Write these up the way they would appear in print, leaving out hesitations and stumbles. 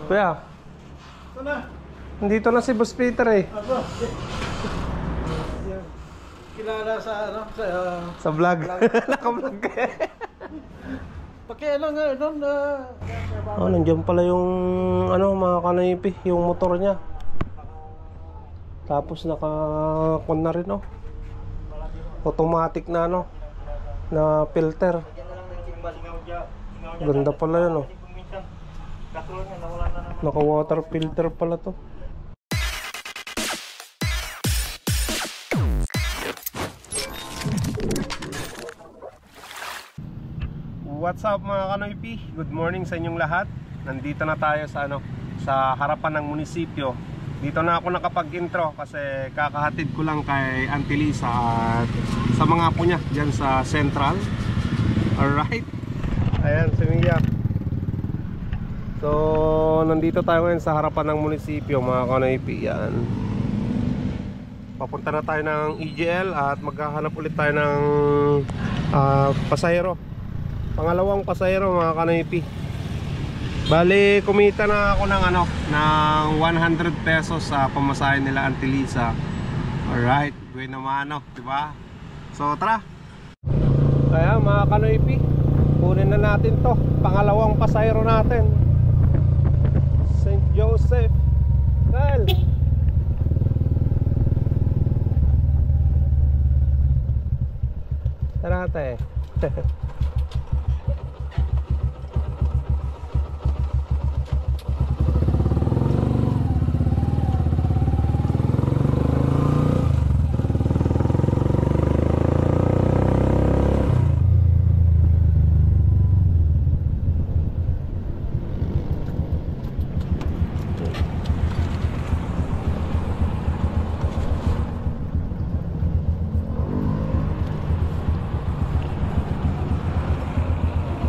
Kuya, Ito na. nandito na si Boss Peter eh. Ano? Kilala sa ano? Sa vlog. Naka-vlog ka eh. Pakialam nga doon na... Oh, nandiyan pala yung ano, mga kanaypi, yung motor niya. Tapos naka-kon na rin oh. Automatic na ano, na filter. Ganda pala yun oh. Naka water filter pala to. What's up mga kanoypi? Good morning sa inyong lahat. Nandito na tayo sa ano, sa harapan ng munisipyo. Dito na ako nakapag-intro kasi kakahatid ko lang kay Auntie Lisa at sa mga apo niya diyan sa Central. Alright. Ayan si Mia. So, nandito tayo ngayon sa harapan ng munisipyo mga kanoypi. Yan. Papunta na tayo ng EGL at maghahanap ulit tayo ng pasahero. Pangalawang pasahero mga kanoypi. Bali, kumita na ako ng ano, ng 100 pesos sa pamasahe nila Auntie Lisa. Alright, buhay naman ano, diba? So, tara. Kaya mga kanoypi, kunin na natin to. Pangalawang pasahero natin, St. Joseph. Kal! Tara tayo.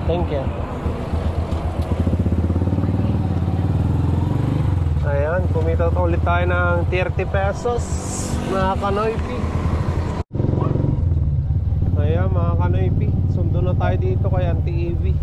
Thank you. Ayan, kumita ulit tayo ng 30 pesos mga kanoypi. Ayan mga kanoypi, sundo na tayo dito kay Auntie Evie.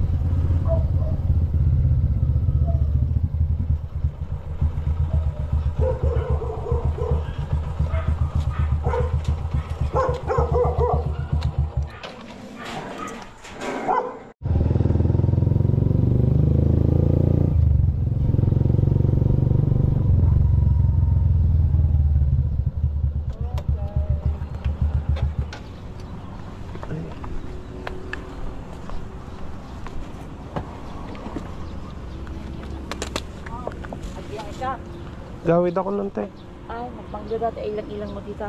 Gawid ako nun te. Ay, magpangga dati ay ilang-ilang mo dito.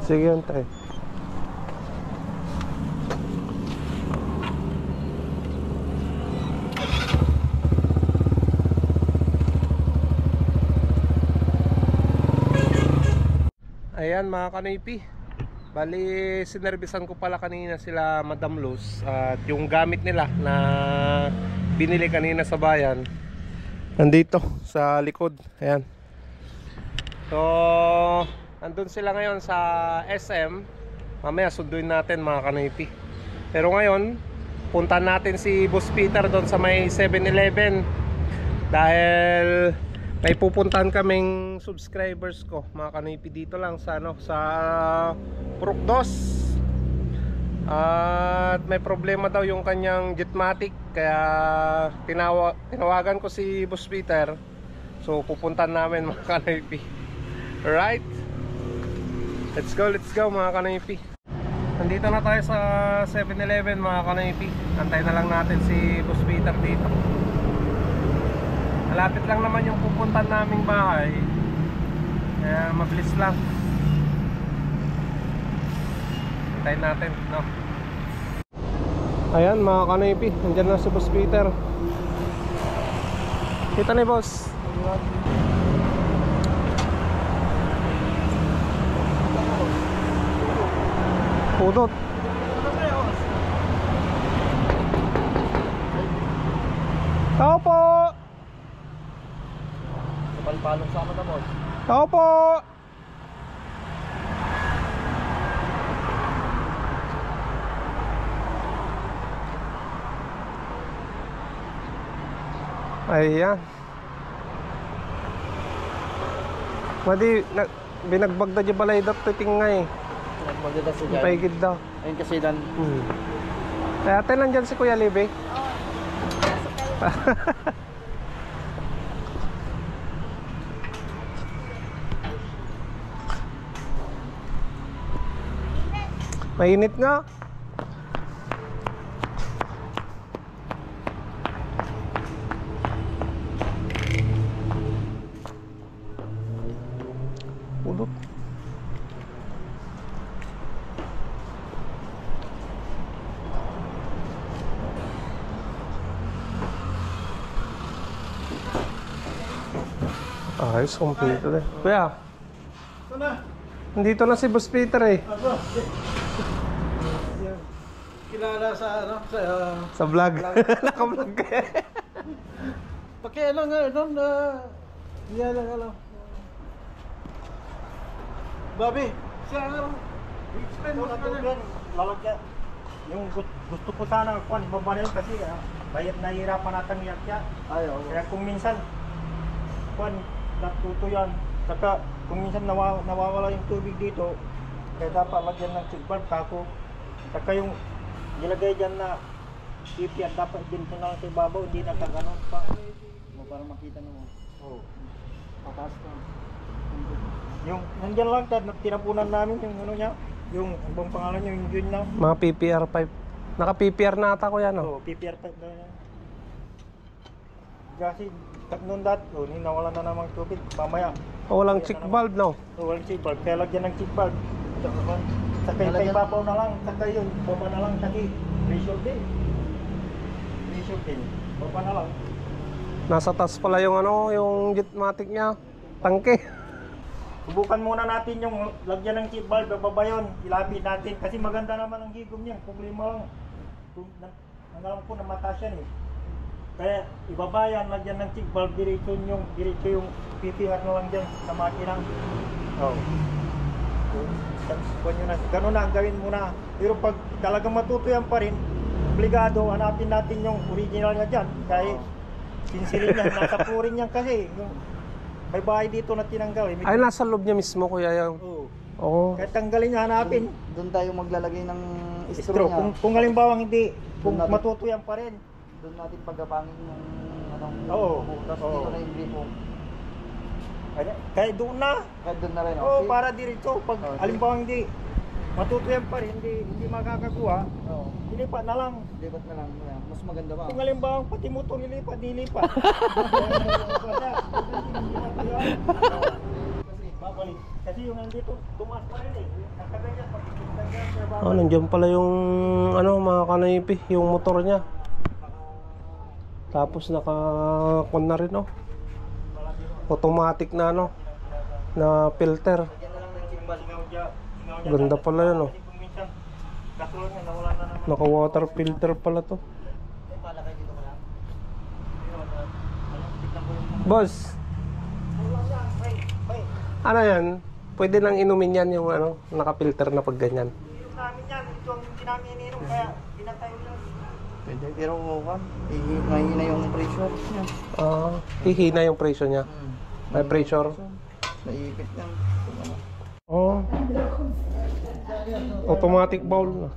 Sige yun te. Ayan mga kanoypi, bali sinervisan ko pala kanina sila Madam Luz. At yung gamit nila na binili kanina sa bayan nandito sa likod. Ayan. So, andun sila ngayon sa SM. Mamaya sunduin natin mga kanoypi. Pero ngayon, puntahan natin si Boss Peter doon sa may 7-Eleven. Dahil may pupuntahan kaming subscribers ko mga kanoypi dito lang sa ano, sa Purukdos. At may problema daw yung kanyang Jetmatic. Kaya tinawagan ko si Boss Peter. So pupuntahan namin mga kanoypi. Alright, let's go mga kanoypi. Nandito na tayo sa 7-Eleven mga kanoypi. Antayin na lang natin si Boss Peter dito. Malapit lang naman yung pupuntahan naming bahay. Kaya mabilis lang. Antayin natin, no? Ayan mga kanoypi, nandiyan na si Boss Peter. Kita ni boss. Pudot. Tao po. Palpalong sa akin na boss. Tao po. Ayan. Madi, binagbagda dyan balay daw titing nga eh. Magdada sa dyan. Paigid daw. Ayun kasi dan. Kaya ate nandyan si Kuya Libe. Mainit nga. Pulot. Ayos, kompleto din. Kuya, Ito na. nandito na si Boss Peter eh. Ako. Yan. Kilala sa ano? Sa vlog. Naka-vlog ka eh. Pakialam nga doon na yan lang ano. Bobby, siya ano? Explain mo na doon. Lalagyan. Yung gusto ko sana kuan babalil kasi bayad na hirapan natin yakya. Ayaw. Kaya kung minsan kuan natuto yan. Saka kung minsan nawawala yung tubig dito, kaya dapat lagyan ng sigbalb kako. Saka yung nilagay dyan na pipi at dapat din po na sa ibabaw, hindi nakaganon pa. Mo para makita mo. Oh. Patas na. Yung nandyan lang tinapunan namin yung ano niya, yung ibang pangalan niya, yung yun na. Mga PPR pipe. Naka PPR na ata ko yan oh. Oh, PPR type na yan. Kasi noon dati, nawala na namang tubig. Mamaya, Oh, walang check valve no. walang check valve. Kaya lagyan ng check valve. Saka yung ibabaw na lang, saka yun, baba na lang, saka pressure din. Pressure din, baba na lang. Nasa taas pala yung ano, yung jetmatic niya. Tangke. Subukan muna natin yung lagyan ng check valve, baba yun, ilapit natin. Kasi maganda naman ang gigom niyan, problema lang. Ang alam ko na mataas yan eh. Kaya ibaba yan, lagyan ng check valve, diretso yung PPR na lang dyan sa makina. Oh. Ganun na ang gawin muna. Pero pag talagang matutuyan pa rin, obligado, hanapin natin yung original niya dyan. Kahit sinsirin niya, nasa purin niyan kasi. Yung, may bahay dito na tinanggal. Ay, nasa loob niya mismo kuya yung. Oo. Oo. Kahit tanggalin niya, hanapin. Doon tayo maglalagay ng Straw. Kung halimbawa hindi, kung Doon natin- matutuyan pa rin. Doon natin pagkapangin yung anong Oo. Tapos Oo. dito na yung gripo. Kahit doon na. Kahit doon na rin. Oo, para diretso. Pag Okay. halimbawa hindi matutuyan pa rin, hindi makakakuha, Oo. ilipat na lang. Lipat na lang. Yan. Mas maganda ba? Kung halimbawa pati motor ilipat, dilipat. Babalik. Kasi yung nandito, tumaas pa rin eh. Nakaganyan, pagkikita siya babalik. Oh, nandiyan pala yung ano, mga kanaypi, yung motor niya. Tapos naka-con na rin oh. Automatic na ano, na filter. Ganda pala yun oh. Naka water filter pala to. Boss, ano yan? Pwede nang inumin yan yung ano, naka-filter na pag ganyan. Yung namin yan, ito ang hindi namin ininom, kaya pinatayo yan. Pwede. Pero mahina yung pressure niya. Hihina yung presyo niya. May pressure. Naipit yan. Oh. Automatic bowl.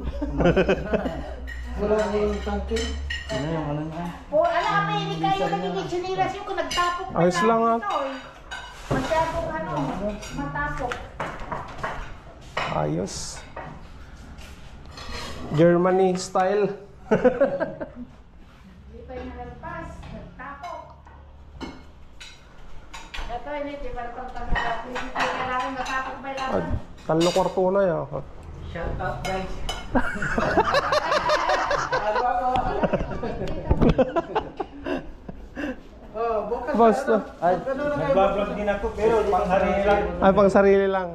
Wala na yung tangke. Ano yung ano niya? O, alam ka, hindi kayo nagiging sinilas yung kung nagtapok na Ayos lang, ah. ito eh. Masyadong ano, matapok. Ayos. Germany style. Hindi pa yung nalagpas, nagtapok. Ito, hindi pa itong tanggap. Hindi kailangan matapok ba yung laban? Talo kwarto na yan. Shut up guys. Oh, bukas Boss, na. ay, Nagbablog din ako, pero pang sarili lang. ay pang sarili lang.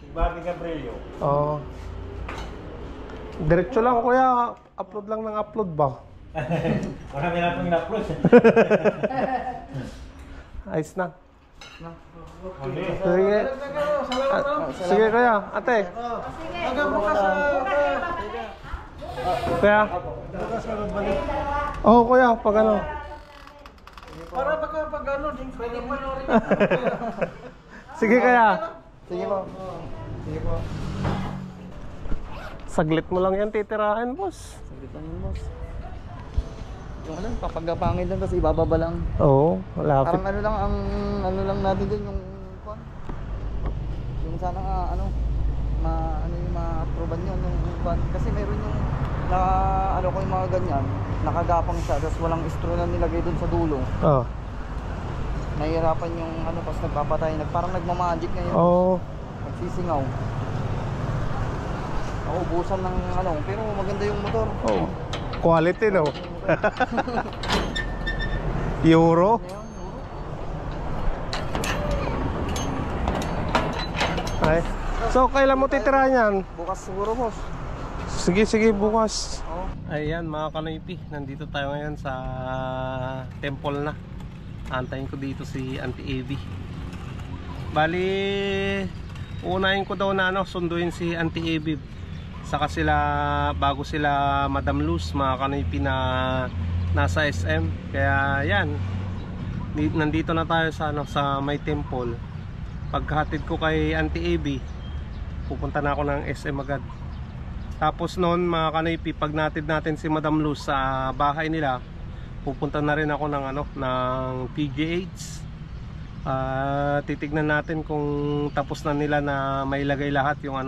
Bobby Gabrielio. Oo. Diretso lang kuya, upload lang ng upload ba? Marami na akong in-upload. Ayos na. Okay. Sige. Sige kuya, ate. Hanggang bukas na. Kuya. Bukas na magbalik. Oo kuya, pag ano. Para baka pag ano, din pwede mo rin. Sige kaya. Sige po. Sige po. Saglit mo lang yan titirahin, boss. Sabitan mo, boss. Yung ano, papagapangin lang kasi ibababa lang. Oo, malapit. Parang ano lang, ang ano lang natin dun yung kwan. Yung sana nga, ano yung ma-approvean yun, yung kwan. Kasi meron yung, ano ko yung mga ganyan, nakagapang siya, tapos walang straw na nilagay dun sa dulo. Oh. Nahihirapan yung ano, pas nagpapatay, parang nagmamagic ngayon. Oo. Nagsisingaw. Nauubusan ng ano, pero maganda yung motor. Oh. Quality, no? Euro. Ay. So, kailan mo titirahan yan? Bukas siguro, boss. Sige, bukas. Oo. Ayan mga kanoypi, nandito tayo ngayon sa temple na. Antayin ko dito si Auntie Abby. Bali, unahin ko daw na sunduin si Auntie Abby. Saka sila, bago sila Madam Luz, mga kanoypi na nasa SM. Kaya yan, nandito na tayo sa, sa may temple. Paghatid ko kay Auntie Abby, pupunta na ako ng SM agad. Tapos noon mga kanoypi, pag natid natin si Madam Luz sa bahay nila, pupunta na rin ako ng ng PGH. Titignan natin kung tapos na nila na mailagay lahat yung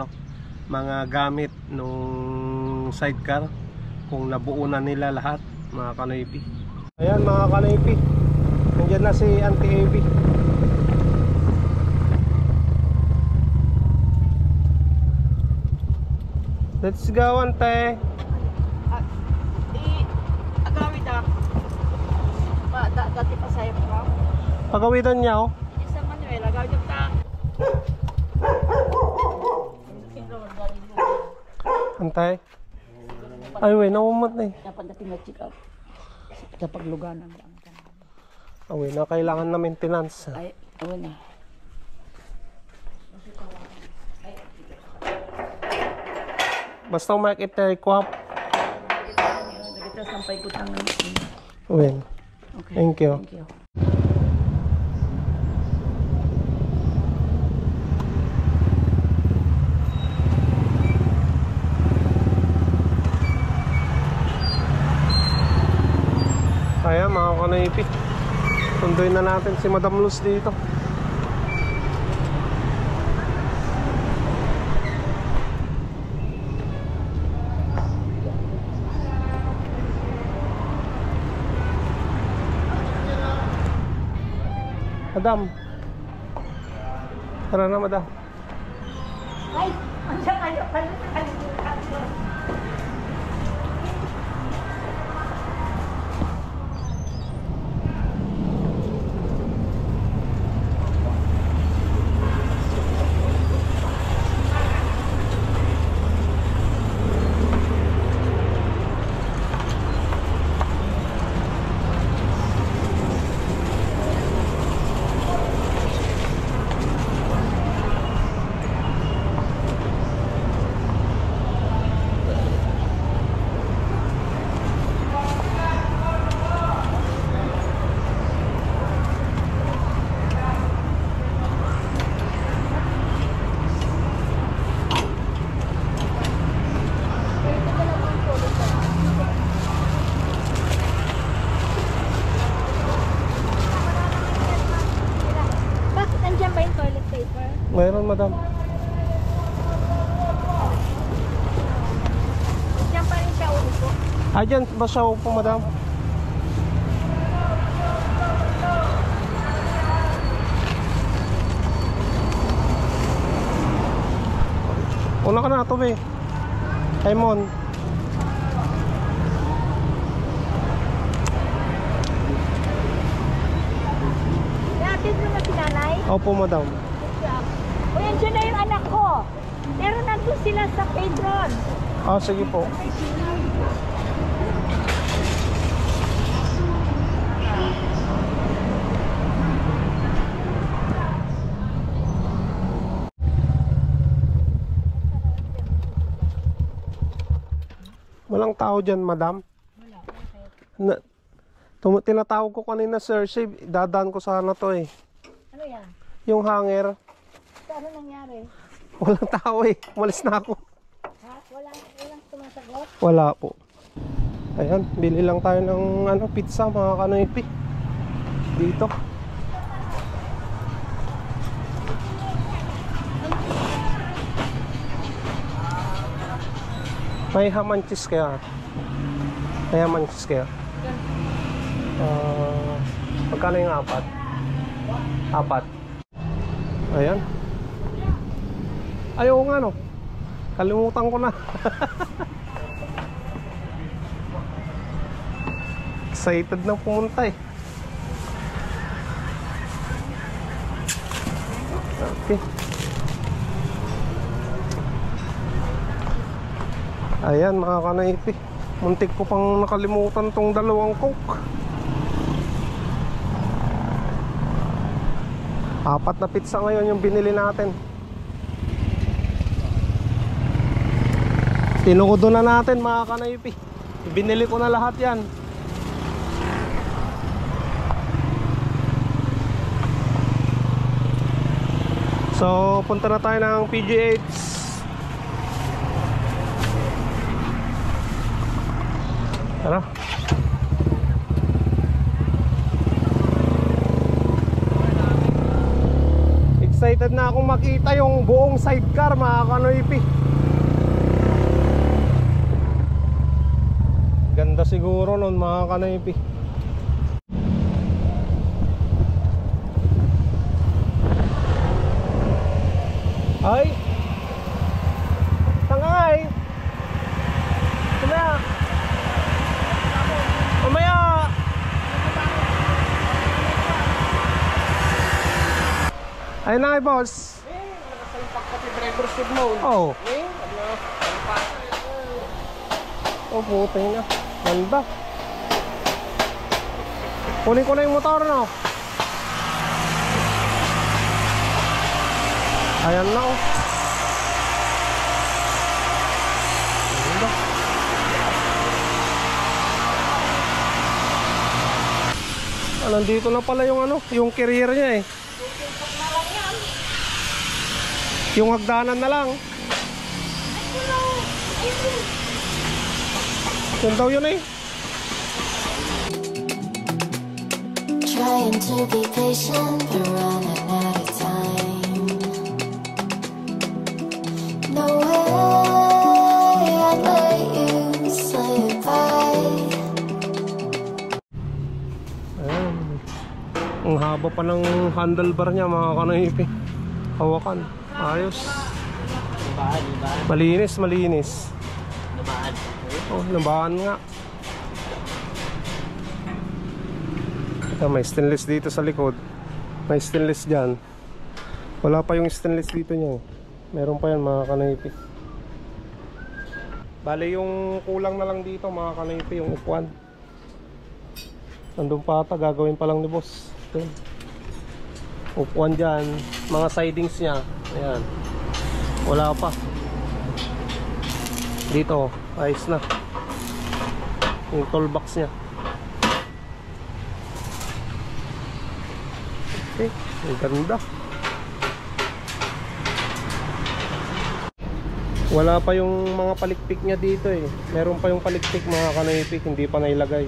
mga gamit nung sidecar, kung nabuo na nila lahat mga kanoypi. Ayan mga kanoypi, nandiyan na si Auntie Abby. Let's go, ante. Agawid dati pa sa'yo pa. Pagawitan niya, oh. Isa Manuel, agawid yung ta. Antay. Ay, wey, naumot na eh. Dapat natin na-check up. Kapag luganan lang. Ay, na kailangan na maintenance. Ay, awan na. Basta umakit tayo, kwap. Nagita sampay ko tangan. Uy. Okay. Thank you. Thank you. Kaya mga kanoypi, sunduin na natin si Madam Luz dito. Madam, tara na madam. Ay, andiyan kayo. Kalimutan. Mayroon madam. Diyan pa rin siya upo. Ah, dyan ba siya upo madam? Una ka na ito be. Simon. Natin mo na si nanay? Opo madam. O yan dyan na yung anak ko. Pero nandun sila sa Pedron. Ah, sige po. Walang tao dyan, madam? Wala. Tinatawag ko kanina, Sir Shave. Dadaan ko sana to eh. Ano yan? Yung hanger. Ano nangyari? Walang tao eh. Umalis na ako. Ha? Walang sumasagot? Wala po. Ayan, bili lang tayo ng pizza mga kanoypi. Dito. May ham and cheese kaya? May ham and cheese kaya? Magkano yung apat? Apat. Ayan. Ayaw nga no. Kalimutan ko na. Excited na pumunta eh. Okay. Ayan mga kanaypi. Muntik ko pang nakalimutan tong dalawang coke. Apat na pizza ngayon yung binili natin. Tinukudo na natin mga kanaypi. Binili ko na lahat yan. So punta na tayo ng PGH. Tara. Excited na akong makita yung buong sidecar mga kanoypi. Ganda siguro nun mga kanoypi. Ay! Tangay! Kumaya! Kumaya! Ayun na nga boss. Nakasalpak pati driver seat mo. Oh. Oh putay na. Ganda. Kunin ko na yung motor no. Ayan na oh. Ganda. Nandito na pala yung yung carrier niya eh. Yung hagdanan na lang. Yun daw yun eh. Trying to be patient, but running out of time. No way I'd let you slip by. Ayan. Ang haba pa ng handlebar niya mga kanoypi. Hawakan. Ayos. Malinis, malinis. Oh, nabahan nga. May stainless dito sa likod. May stainless dyan. Wala pa yung stainless dito niya. Meron pa yan mga kanoypi. Bale yung kulang na lang dito mga kanoypi, yung upuan. Nandun pa ata, gagawin pa lang ni boss. Ito. Upuan dyan. Mga sidings niya. Ayan. Wala pa. Dito, ayos na. Yung toolbox niya. Okay, ang ganda. Wala pa yung mga palikpik niya dito eh. Meron pa yung palikpik mga kanoypik, hindi pa nailagay.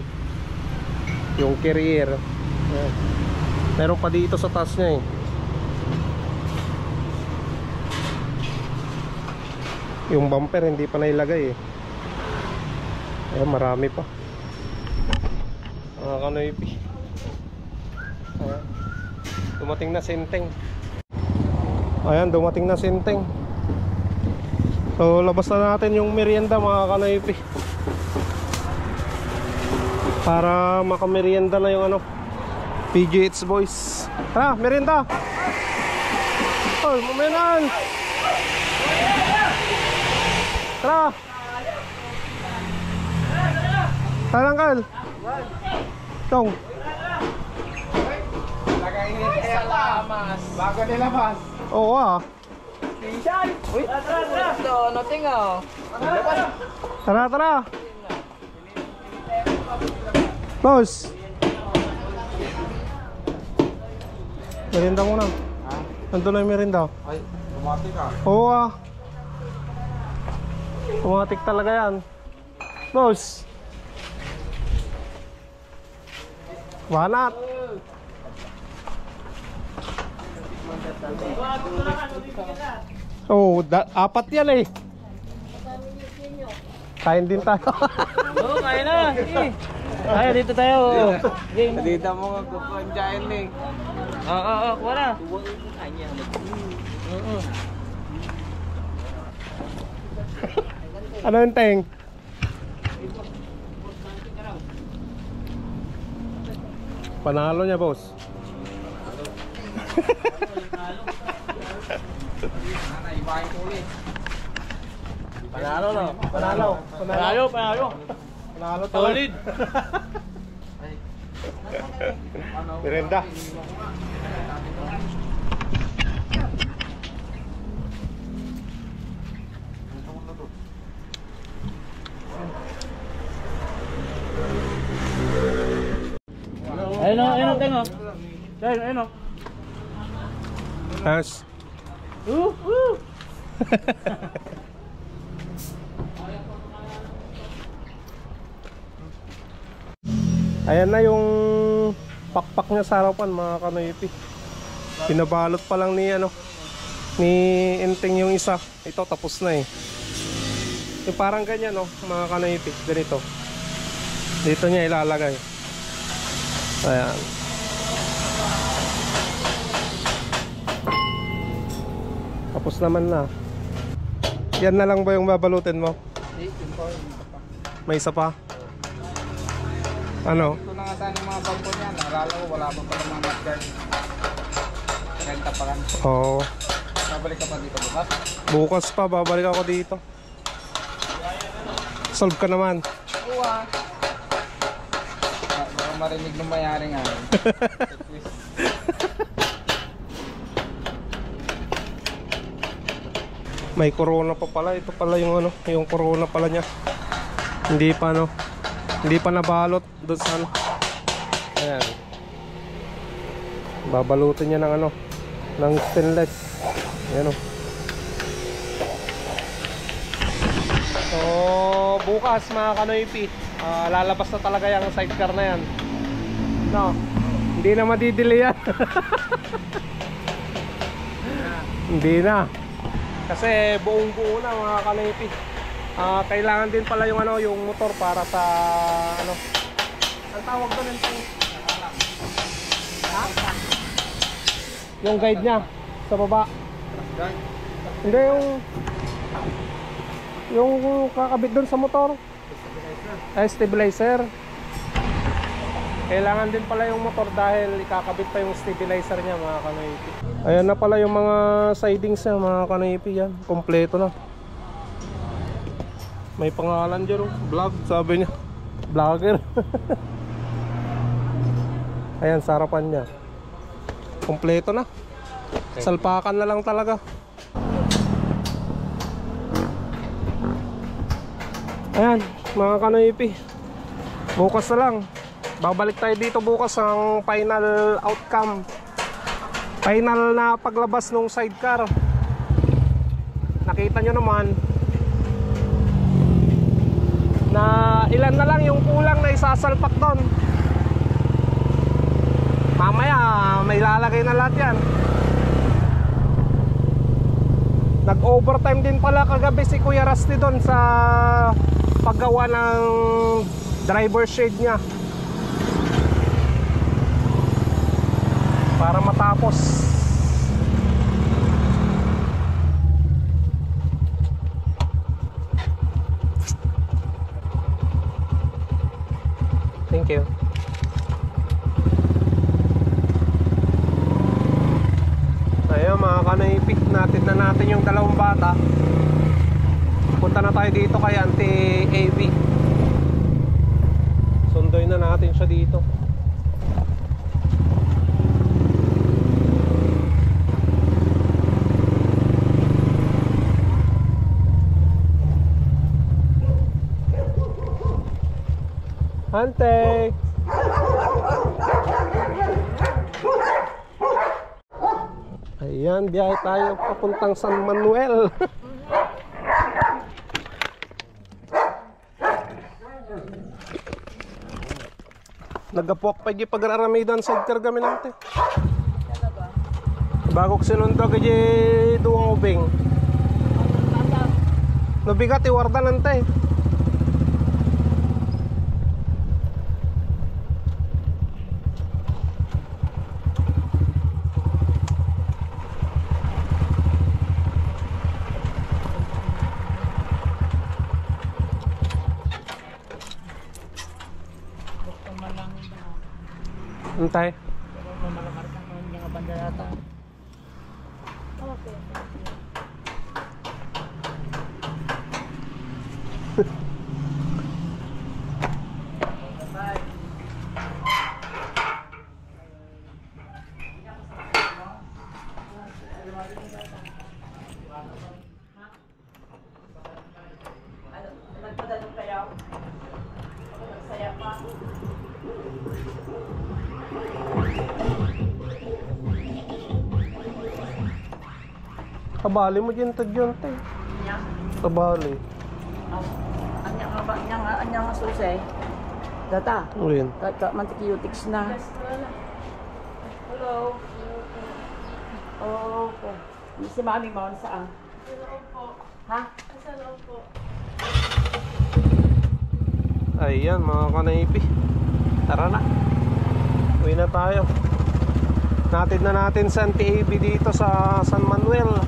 Yung carrier. Ayan. Meron pa dito sa taas niya eh. Yung bumper hindi pa nailagay eh. Ayan, marami pa. Mga kanoypi. Ayan. Dumating na senteng. Ayan, dumating na senteng. So labas na natin yung merienda mga kanoypi. Para makamerienda na yung PGH boys. Tara, merienda. Oh, mamenan. Tara. Talangkal. Tong. Lagay niya kaya lamas. Bago nilabas. Oo ah. Uy, tara. Nothing ah. Tara, tara. Boss. Merinda muna. Ha? Nandun na yung merinda. Ay, bumati ka. Oo ah. Automatic talaga yan. Boss. Wanat. Oh, apat yan eh. Kain din tayo. Oo, kaya na. Kaya dito tayo. Dito mo nga kukunsyain eh. Oo, kuha na. Ano yung teng? Panalo niya, boss. Naibahin ko ulit. Panalo no? Panalo. Panalo, panalo. Panalo talaga. Solid. Merenda. Ayun o, ayun o, ayun o. Ayun o. Yes. Ayan na yung pakpak niya sa harapan, mga kanoypi. Pinabalot pa lang ni ni Enteng yung isa. Ito tapos na eh. Yung parang ganyan mga kanoypi, ganito. Dito niya ilalagay. Ayan. Tapos naman na. Yan na lang ba yung babalutin mo? May isa pa? Ano? Ito na nga sana yung mga bangko niya. Naalala ko, wala pa pala mga matguard. Renta pa kan. Oo. Babalik ka pa dito bukas? Bukas pa, babalik ako dito. Solve ka naman. Oo ah. Baka marinig ng mayari nga. May corona pa pala. Ito pala yung yung corona pala niya. Hindi pa hindi pa nabalot doon sa Ayan. Babalutin niya ng ng stainless. Ayan So bukas mga kanoypi, lalabas na talaga yung sidecar na yan. No, hindi na madidili yan. Hindi na. Kasi buong buo na mga kanoypi. Kailangan din pala yung yung motor para sa ang tawag doon yung yung guide niya sa baba. Hindi yung kakabit doon sa motor. Stabilizer. Kailangan din pala yung motor dahil ikakabit pa yung stabilizer niya mga kanoypi. Ayan na pala yung mga sidings niya mga kanoypi yan. Kompleto na. May pangalan dyan vlog sabi niya. Vlogger. Ayan sa harapan niya. Kompleto na. Salpakan na lang talaga. Ayan mga kanoypi, bukas na lang. Babalik tayo dito bukas ang final outcome. Final na paglabas ng sidecar. Nakita nyo naman na ilan na lang yung kulang na isasalpak doon. Mamaya may lalagay na lahat yan. Nag-overtime din pala kagabi si Kuya Rusty doon sa paggawa ng driver shade niya para matapos. Thank you. Ayun mga kanoypi, natin na natin yung dalawang bata. Punta na tayo dito kay Auntie AV. Sundoy na natin siya dito. Ante! Ayan, biyahe tayo papuntang San Manuel. Nagapuak pa yung pag-aramidan sa karga minante. Bago ko sinundo ka di duwang ubing. Nabigat iwarda nante. Antay. Nagpadalong kayo. Saya pa. Kabali mo dyan tagyon tay. Niya. Kabali. Anya nga susay. Data. Uyan. Mantikiyutics na. Hello. Oh, okay. Si Mami mo saan? Sa loob po. Ha? Sa loob po. Ayan mga kanaypi. Tara na. Uwi na tayo. Natid na natin sa TAB dito sa San Manuel.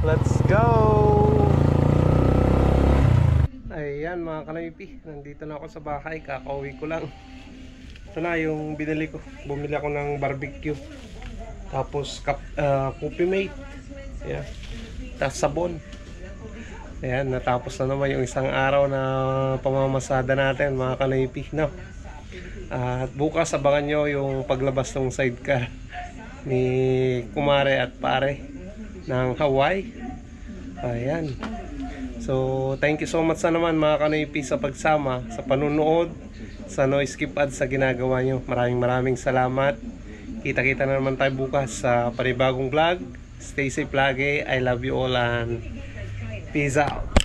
Let's go! Ayan mga kanaypi, nandito na ako sa bahay, kakauwi ko lang. Ito na yung binili ko. Bumili ako ng barbecue. Tapos Coffee Mate. Ayan. Tapos sabon. Ayan, natapos na naman yung isang araw na pamamasada natin mga kanaypi, no? At bukas abangan nyo yung paglabas ng sidecar ni Kumare at Pare ng Hawaii. Ayan. So, thank you so much sa naman mga kanaypi sa pagsama, sa panunood, sa no skip ads sa ginagawa nyo. Maraming salamat. Kita-kita na naman tayo bukas sa panibagong vlog. Stay safe lagi. I love you all and peace out.